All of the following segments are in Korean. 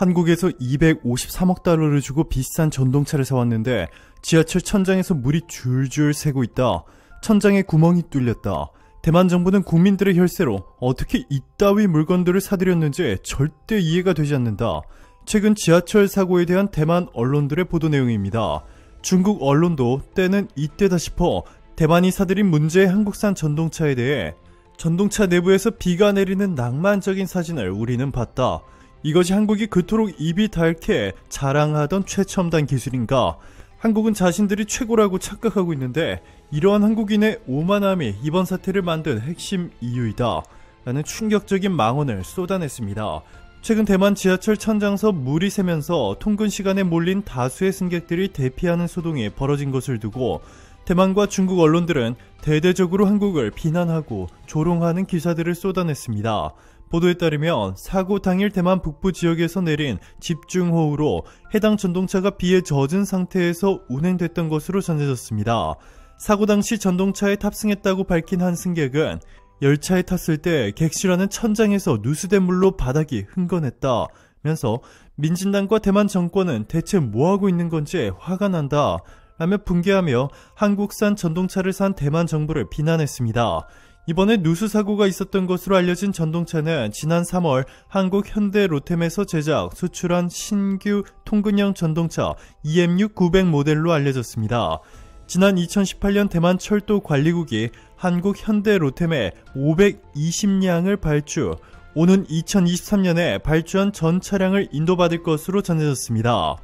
한국에서 253억 달러를 주고 비싼 전동차를 사왔는데 지하철 천장에서 물이 줄줄 새고 있다. 천장에 구멍이 뚫렸다. 대만 정부는 국민들의 혈세로 어떻게 이따위 물건들을 사들였는지 절대 이해가 되지 않는다. 최근 지하철 사고에 대한 대만 언론들의 보도 내용입니다. 중국 언론도 때는 이때다 싶어 대만이 사들인 문제의 한국산 전동차에 대해 전동차 내부에서 비가 내리는 낭만적인 사진을 우리는 봤다. 이것이 한국이 그토록 입이 닳게 자랑하던 최첨단 기술인가? 한국은 자신들이 최고라고 착각하고 있는데 이러한 한국인의 오만함이 이번 사태를 만든 핵심 이유이다. 라는 충격적인 망언을 쏟아냈습니다. 최근 대만 지하철 천장서 물이 새면서 통근 시간에 몰린 다수의 승객들이 대피하는 소동이 벌어진 것을 두고 대만과 중국 언론들은 대대적으로 한국을 비난하고 조롱하는 기사들을 쏟아냈습니다. 보도에 따르면 사고 당일 대만 북부 지역에서 내린 집중호우로 해당 전동차가 비에 젖은 상태에서 운행됐던 것으로 전해졌습니다. 사고 당시 전동차에 탑승했다고 밝힌 한 승객은 열차에 탔을 때 객실하는 천장에서 누수된 물로 바닥이 흥건했다면서 민진당과 대만 정권은 대체 뭐하고 있는 건지 화가 난다 라며 분개하며 한국산 전동차를 산 대만 정부를 비난했습니다. 이번에 누수 사고가 있었던 것으로 알려진 전동차는 지난 3월 한국 현대 로템에서 제작, 수출한 신규 통근형 전동차 EM6-900 모델로 알려졌습니다. 지난 2018년 대만 철도 관리국이 한국 현대 로템에 520량을 발주, 오는 2023년에 발주한 전 차량을 인도받을 것으로 전해졌습니다.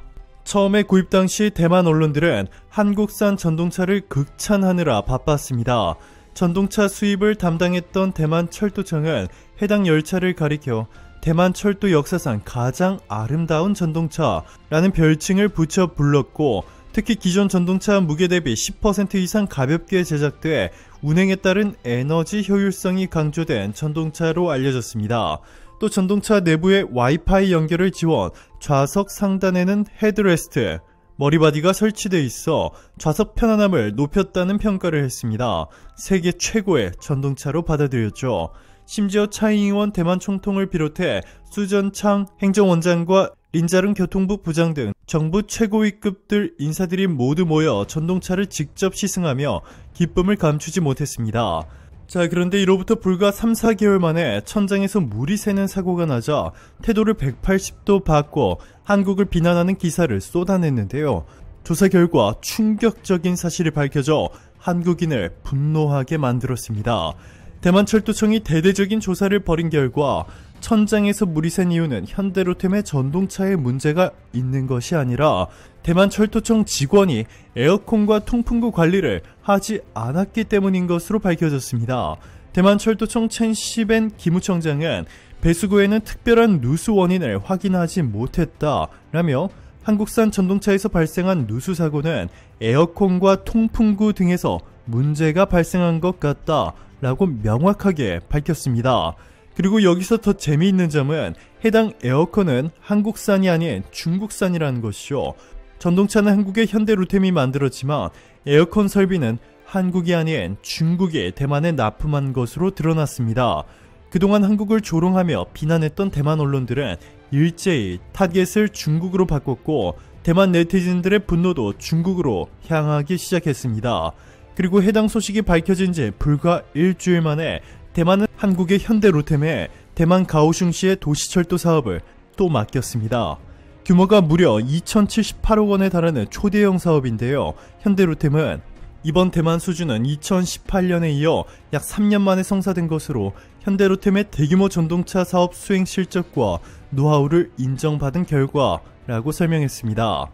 처음에 구입 당시 대만 언론들은 한국산 전동차를 극찬하느라 바빴습니다. 전동차 수입을 담당했던 대만 철도청은 해당 열차를 가리켜 대만 철도 역사상 가장 아름다운 전동차라는 별칭을 붙여 불렀고, 특히 기존 전동차 무게 대비 10% 이상 가볍게 제작돼 운행에 따른 에너지 효율성이 강조된 전동차로 알려졌습니다. 또 전동차 내부에 와이파이 연결을 지원, 좌석 상단에는 헤드레스트, 머리바디가 설치되어 있어 좌석 편안함을 높였다는 평가를 했습니다. 세계 최고의 전동차로 받아들였죠. 심지어 차이잉원 대만 총통을 비롯해 수전창 행정원장과 린자른 교통부 부장 등 정부 최고위급들 인사들이 모두 모여 전동차를 직접 시승하며 기쁨을 감추지 못했습니다. 자, 그런데 이로부터 불과 3-4개월 만에 천장에서 물이 새는 사고가 나자 태도를 180도 바꿔 한국을 비난하는 기사를 쏟아냈는데요. 조사 결과 충격적인 사실이 밝혀져 한국인을 분노하게 만들었습니다. 대만 철도청이 대대적인 조사를 벌인 결과 천장에서 물이 샌 이유는 현대로템의 전동차에 문제가 있는 것이 아니라 대만 철도청 직원이 에어컨과 통풍구 관리를 하지 않았기 때문인 것으로 밝혀졌습니다. 대만 철도청 첸시벤 기무청장은 배수구에는 특별한 누수 원인을 확인하지 못했다라며 한국산 전동차에서 발생한 누수 사고는 에어컨과 통풍구 등에서 문제가 발생한 것 같다라고 명확하게 밝혔습니다. 그리고 여기서 더 재미있는 점은 해당 에어컨은 한국산이 아닌 중국산이라는 것이죠. 전동차는 한국의 현대로템이 만들었지만 에어컨 설비는 한국이 아닌 중국이 대만에 납품한 것으로 드러났습니다. 그동안 한국을 조롱하며 비난했던 대만 언론들은 일제히 타겟을 중국으로 바꿨고 대만 네티즌들의 분노도 중국으로 향하기 시작했습니다. 그리고 해당 소식이 밝혀진 지 불과 일주일 만에 대만은 한국의 현대로템에 대만 가오슝시의 도시철도 사업을 또 맡겼습니다. 규모가 무려 2,078억 원에 달하는 초대형 사업인데요. 현대로템은 이번 대만 수주는 2018년에 이어 약 3년 만에 성사된 것으로 현대로템의 대규모 전동차 사업 수행 실적과 노하우를 인정받은 결과라고 설명했습니다.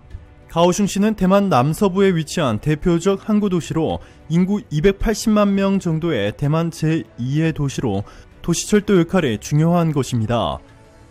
가오슝시는 대만 남서부에 위치한 대표적 항구 도시로 인구 280만 명 정도의 대만 제2의 도시로 도시철도 역할이 중요한 곳입니다.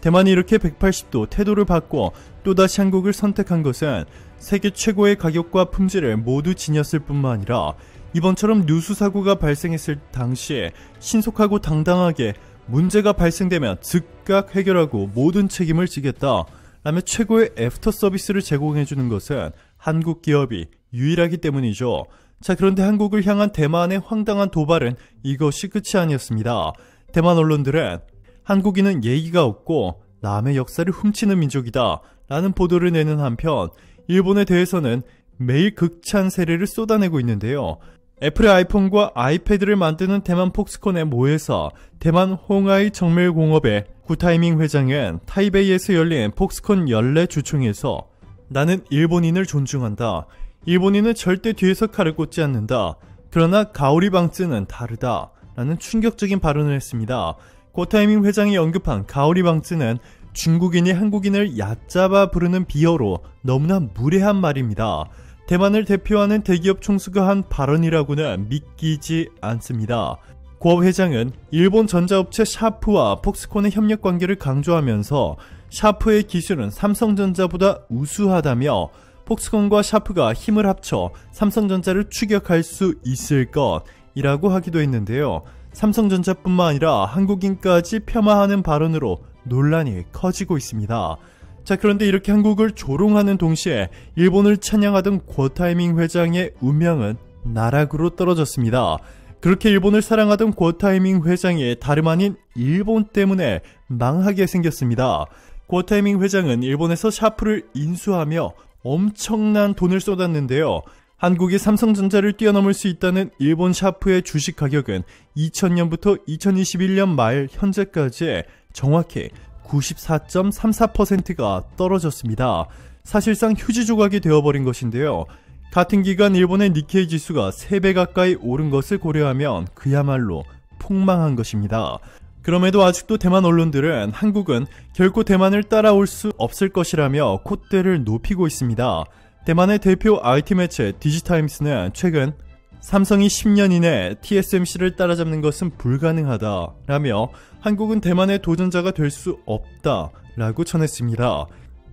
대만이 이렇게 180도 태도를 바꿔 또다시 한국을 선택한 것은 세계 최고의 가격과 품질을 모두 지녔을 뿐만 아니라 이번처럼 누수 사고가 발생했을 당시에 신속하고 당당하게 문제가 발생되면 즉각 해결하고 모든 책임을 지겠다 라며 최고의 애프터 서비스를 제공해주는 것은 한국 기업이 유일하기 때문이죠. 자, 그런데 한국을 향한 대만의 황당한 도발은 이것이 끝이 아니었습니다. 대만 언론들은 한국인은 예의가 없고 남의 역사를 훔치는 민족이다 라는 보도를 내는 한편 일본에 대해서는 매일 극찬 세례를 쏟아내고 있는데요. 애플의 아이폰과 아이패드를 만드는 대만 폭스콘의 모회사 대만 홍하이 정밀공업의 구타이밍 회장은 타이베이에서 열린 폭스콘 연례 주총에서 나는 일본인을 존중한다. 일본인은 절대 뒤에서 칼을 꽂지 않는다. 그러나 가오리방츠는 다르다. 라는 충격적인 발언을 했습니다. 고타이밍 회장이 언급한 가오리방츠는 중국인이 한국인을 얕잡아 부르는 비어로 너무나 무례한 말입니다. 대만을 대표하는 대기업 총수가 한 발언이라고는 믿기지 않습니다. 고 회장은 일본 전자업체 샤프와 폭스콘의 협력 관계를 강조하면서 샤프의 기술은 삼성전자보다 우수하다며 폭스콘과 샤프가 힘을 합쳐 삼성전자를 추격할 수 있을 것이라고 하기도 했는데요. 삼성전자뿐만 아니라 한국인까지 폄하하는 발언으로 논란이 커지고 있습니다. 자, 그런데 이렇게 한국을 조롱하는 동시에 일본을 찬양하던 고타이밍 회장의 운명은 나락으로 떨어졌습니다. 그렇게 일본을 사랑하던 고타이밍 회장이 다름 아닌 일본 때문에 망하게 생겼습니다. 고타이밍 회장은 일본에서 샤프를 인수하며 엄청난 돈을 쏟았는데요. 한국이 삼성전자를 뛰어넘을 수 있다는 일본 샤프의 주식 가격은 2000년부터 2021년 말 현재까지 정확히 94.34%가 떨어졌습니다. 사실상 휴지 조각이 되어버린 것인데요. 같은 기간 일본의 니케이 지수가 3배 가까이 오른 것을 고려하면 그야말로 폭망한 것입니다. 그럼에도 아직도 대만 언론들은 한국은 결코 대만을 따라올 수 없을 것이라며 콧대를 높이고 있습니다. 대만의 대표 IT 매체 디지타임스는 최근 삼성이 10년 이내 TSMC를 따라잡는 것은 불가능하다라며 한국은 대만의 도전자가 될 수 없다라고 전했습니다.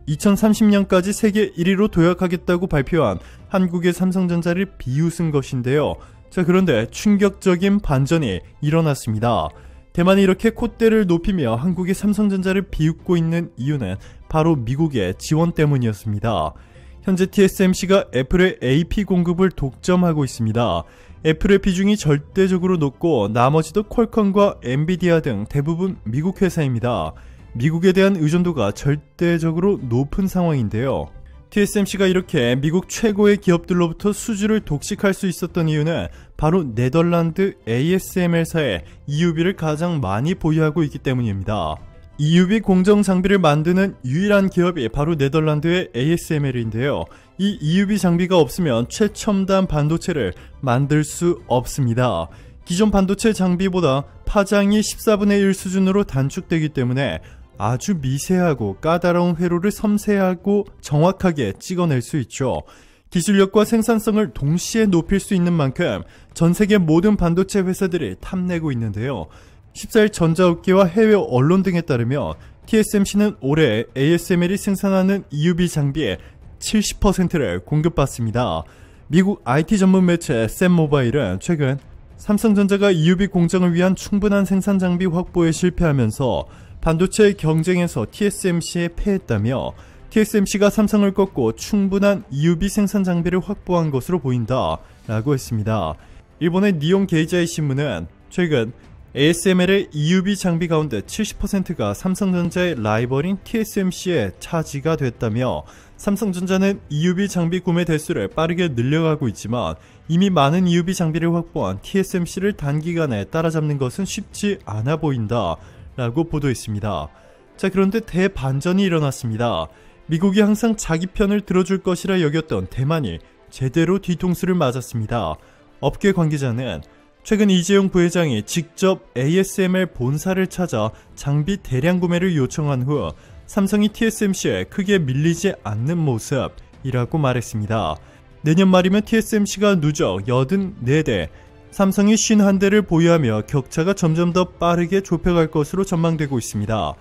2030년까지 세계 1위로 도약하겠다고 발표한 한국의 삼성전자를 비웃은 것인데요. 자, 그런데 충격적인 반전이 일어났습니다. 대만이 이렇게 콧대를 높이며 한국의 삼성전자를 비웃고 있는 이유는 바로 미국의 지원 때문이었습니다. 현재 TSMC가 애플의 AP 공급을 독점하고 있습니다. 애플의 비중이 절대적으로 높고 나머지도 퀄컴과 엔비디아 등 대부분 미국 회사입니다. 미국에 대한 의존도가 절대적으로 높은 상황인데요. TSMC가 이렇게 미국 최고의 기업들로부터 수주를 독식할 수 있었던 이유는 바로 네덜란드 ASML사의 EUV를 가장 많이 보유하고 있기 때문입니다. EUV 공정 장비를 만드는 유일한 기업이 바로 네덜란드의 ASML인데요. 이 EUV 장비가 없으면 최첨단 반도체를 만들 수 없습니다. 기존 반도체 장비보다 파장이 14분의 1 수준으로 단축되기 때문에 아주 미세하고 까다로운 회로를 섬세하고 정확하게 찍어낼 수 있죠. 기술력과 생산성을 동시에 높일 수 있는 만큼 전 세계 모든 반도체 회사들이 탐내고 있는데요. 14일 전자업계와 해외 언론 등에 따르면 TSMC는 올해 ASML이 생산하는 EUV 장비의 70%를 공급받습니다. 미국 IT 전문 매체 샘모바일은 최근 삼성전자가 EUV 공정을 위한 충분한 생산 장비 확보에 실패하면서 반도체 경쟁에서 TSMC에 패했다며 TSMC가 삼성을 꺾고 충분한 EUV 생산 장비를 확보한 것으로 보인다 라고 했습니다. 일본의 니온 게이자이 신문은 최근 ASML의 EUV 장비 가운데 70%가 삼성전자의 라이벌인 TSMC의 차지가 됐다며 삼성전자는 EUV 장비 구매 대수를 빠르게 늘려가고 있지만 이미 많은 EUV 장비를 확보한 TSMC를 단기간에 따라잡는 것은 쉽지 않아 보인다 라고 보도했습니다. 자, 그런데 대반전이 일어났습니다. 미국이 항상 자기 편을 들어줄 것이라 여겼던 대만이 제대로 뒤통수를 맞았습니다. 업계 관계자는 최근 이재용 부회장이 직접 ASML 본사를 찾아 장비 대량 구매를 요청한 후 삼성이 TSMC에 크게 밀리지 않는 모습이라고 말했습니다. 내년 말이면 TSMC가 누적 84대, 삼성이 51대를 보유하며 격차가 점점 더 빠르게 좁혀갈 것으로 전망되고 있습니다.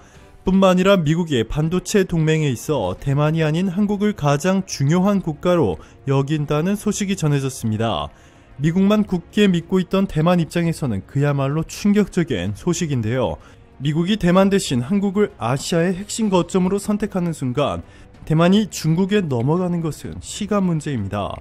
뿐만 아니라 미국이 반도체 동맹에 있어 대만이 아닌 한국을 가장 중요한 국가로 여긴다는 소식이 전해졌습니다. 미국만 굳게 믿고 있던 대만 입장에서는 그야말로 충격적인 소식인데요. 미국이 대만 대신 한국을 아시아의 핵심 거점으로 선택하는 순간 대만이 중국에 넘어가는 것은 시간 문제입니다.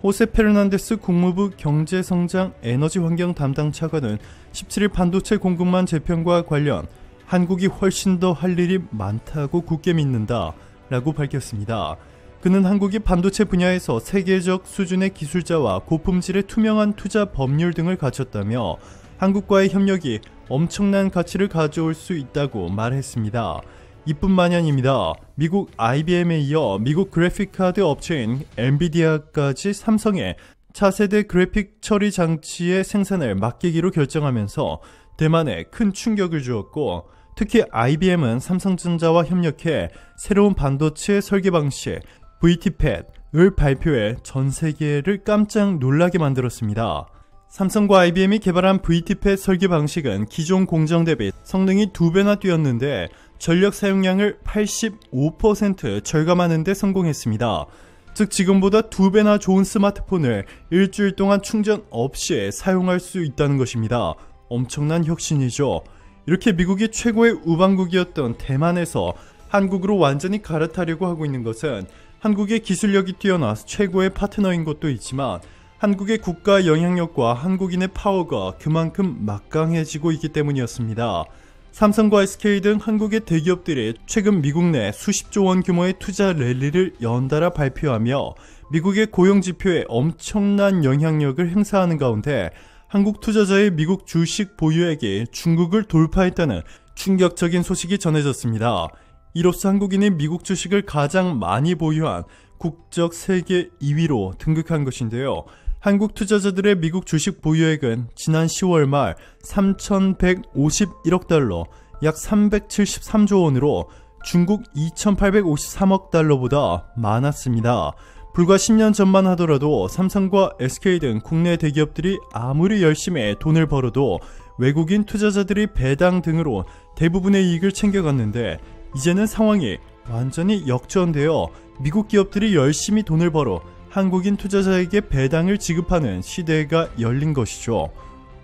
호세 페르난데스 국무부 경제성장 에너지 환경 담당 차관은 17일 반도체 공급망 재편과 관련 한국이 훨씬 더 할 일이 많다고 굳게 믿는다 라고 밝혔습니다. 그는 한국이 반도체 분야에서 세계적 수준의 기술자와 고품질의 투명한 투자 법률 등을 갖췄다며 한국과의 협력이 엄청난 가치를 가져올 수 있다고 말했습니다. 이뿐만이 아닙니다. 미국 IBM에 이어 미국 그래픽카드 업체인 엔비디아까지 삼성에 차세대 그래픽 처리 장치의 생산을 맡기기로 결정하면서 대만에 큰 충격을 주었고, 특히 IBM은 삼성전자와 협력해 새로운 반도체 설계 방식 VTpad을 발표해 전 세계를 깜짝 놀라게 만들었습니다. 삼성과 IBM이 개발한 VTpad 설계 방식은 기존 공정 대비 성능이 2배나 뛰었는데 전력 사용량을 85% 절감하는 데 성공했습니다. 즉 지금보다 2배나 좋은 스마트폰을 일주일 동안 충전 없이 사용할 수 있다는 것입니다. 엄청난 혁신이죠. 이렇게 미국이 최고의 우방국이었던 대만에서 한국으로 완전히 갈아타려고 하고 있는 것은 한국의 기술력이 뛰어나 최고의 파트너인 것도 있지만 한국의 국가 영향력과 한국인의 파워가 그만큼 막강해지고 있기 때문이었습니다. 삼성과 SK 등 한국의 대기업들이 최근 미국 내 수십조 원 규모의 투자 랠리를 연달아 발표하며 미국의 고용지표에 엄청난 영향력을 행사하는 가운데 한국 투자자의 미국 주식 보유액이 중국을 돌파했다는 충격적인 소식이 전해졌습니다. 이로써 한국인이 미국 주식을 가장 많이 보유한 국적 세계 2위로 등극한 것인데요. 한국 투자자들의 미국 주식 보유액은 지난 10월 말 3,151억 달러, 약 373조 원으로 중국 2,853억 달러보다 많았습니다. 불과 10년 전만 하더라도 삼성과 SK 등 국내 대기업들이 아무리 열심히 돈을 벌어도 외국인 투자자들이 배당 등으로 대부분의 이익을 챙겨갔는데 이제는 상황이 완전히 역전되어 미국 기업들이 열심히 돈을 벌어 한국인 투자자에게 배당을 지급하는 시대가 열린 것이죠.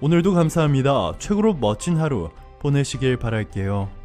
오늘도 감사합니다. 최고로 멋진 하루 보내시길 바랄게요.